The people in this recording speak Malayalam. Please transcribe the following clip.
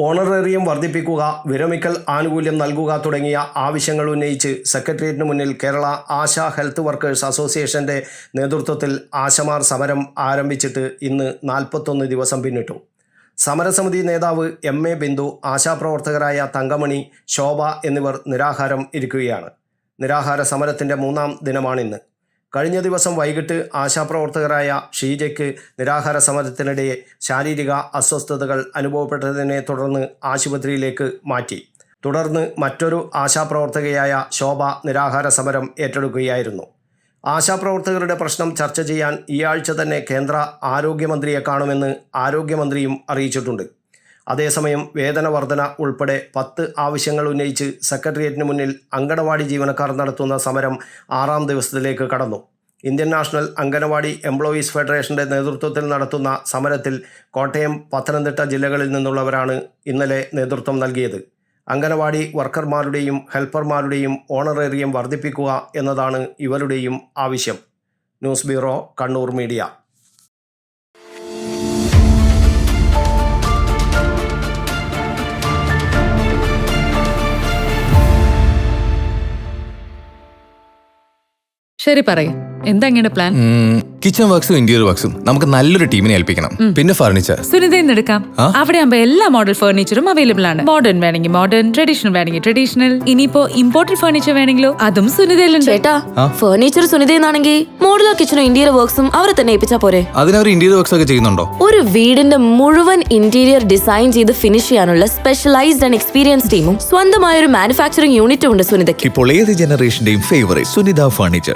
ഓണറേറിയം വർദ്ധിപ്പിക്കുക, വിരമിക്കൽ ആനുകൂല്യം നൽകുക തുടങ്ങിയ ആവശ്യങ്ങൾ ഉന്നയിച്ച് സെക്രട്ടേറിയറ്റിന് മുന്നിൽ കേരള ആശാ ഹെൽത്ത് വർക്കേഴ്സ് അസോസിയേഷൻ്റെ നേതൃത്വത്തിൽ ആശമാർ സമരം ആരംഭിച്ചിട്ട് ഇന്ന് 41 ദിവസം പിന്നിട്ടു. സമരസമിതി നേതാവ് MA ബിന്ദു, ആശാപ്രവർത്തകരായ തങ്കമണി, ശോഭ എന്നിവർ നിരാഹാരം ഇരിക്കുകയാണ്. നിരാഹാര സമരത്തിൻ്റെ 3ാം ദിനമാണിന്ന്. കഴിഞ്ഞ ദിവസം വൈകിട്ട് ആശാപ്രവർത്തകരായ ഷീജയ്ക്ക് നിരാഹാര സമരത്തിനിടെ ശാരീരിക അസ്വസ്ഥതകൾ അനുഭവപ്പെട്ടതിനെ തുടർന്ന് ആശുപത്രിയിലേക്ക് മാറ്റി. തുടർന്ന് മറ്റൊരു ആശാപ്രവർത്തകയായ ശോഭ നിരാഹാര സമരം ഏറ്റെടുക്കുകയായിരുന്നു. ആശാപ്രവർത്തകരുടെ പ്രശ്നം ചർച്ച ചെയ്യാൻ ഈ ആഴ്ച തന്നെ കേന്ദ്ര ആരോഗ്യമന്ത്രിയെ കാണുമെന്ന് ആരോഗ്യമന്ത്രിയും അറിയിച്ചിട്ടുണ്ട്. അതേസമയം വേതന വർധന ഉൾപ്പെടെ 10 ആവശ്യങ്ങൾ ഉന്നയിച്ച് സെക്രട്ടേറിയറ്റിന് മുന്നിൽ അങ്കണവാടി ജീവനക്കാർ നടത്തുന്ന സമരം 6ാം ദിവസത്തിലേക്ക് കടന്നു. ഇന്ത്യൻ നാഷണൽ അങ്കണവാടി എംപ്ലോയീസ് ഫെഡറേഷൻ്റെ നേതൃത്വത്തിൽ നടത്തുന്ന സമരത്തിൽ കോട്ടയം, പത്തനംതിട്ട ജില്ലകളിൽ നിന്നുള്ളവരാണ് ഇന്നലെ നേതൃത്വം നൽകിയത്. അങ്കണവാടി വർക്കർമാരുടെയും ഹെൽപ്പർമാരുടെയും ഓണറേറിയം വർദ്ധിപ്പിക്കുക എന്നതാണ് ഇവരുടെയും ആവശ്യം. News bureau, Kannur media. ശരി, പറയും എന്താ ഇങ്ങനെ പ്ലാൻ? കിച്ചൺ വർക്സും ഇന്റീരിയർ വർക്സും നമുക്ക് നല്ലൊരു ടീമിനെ ഏൽപ്പിക്കണം. പിന്നെ ഫർണിച്ചർ സുനിതയിൽ എടുക്കാം. അവിടെ ആകുമ്പോ എല്ലാ മോഡൽ ഫർണിച്ചറും അവൈലബിൾ ആണ്. മോഡേൺ വേണമെങ്കിൽ മോഡേൺ, ട്രഡീഷണൽ വേണമെങ്കിൽ ട്രഡീഷണൽ. ഇനിയിപ്പോ ഇമ്പോർട്ടഡ് ഫർണിച്ചർ വേണമെങ്കിലോ അതും സുനിതയിലുണ്ട്. ചേട്ടാ, ഫർണിച്ചർ സുനിതയെന്നാണെങ്കിൽ മോഡുലർ കിച്ചണും ഇന്റീരിയർ വർക്സും അവരെ തന്നെ ഏൽപ്പിച്ചാ പോരെ? അതിനവർ ഇന്റീരിയർ വർക്സ് ഒക്കെ ചെയ്യുന്നുണ്ടോ? ഒരു വീടിന്റെ മുഴുവൻ ഇന്റീരിയർ ഡിസൈൻ ചെയ്ത് ഫിനിഷ് ചെയ്യാനുള്ള സ്പെഷ്യലൈസ്ഡ് ആൻഡ് എക്സ്പീരിയൻസ് ടീമും സ്വന്തമായ ഒരു മാനുഫാക്ചറിംഗ് യൂണിറ്റും ഉണ്ട് സുനിതയ്ക്ക്. ഇപ്പോൾ ഏത് ജനറേഷന്റെയും ഫേവറേറ്റ് സുനിത ഫർണിച്ചർ,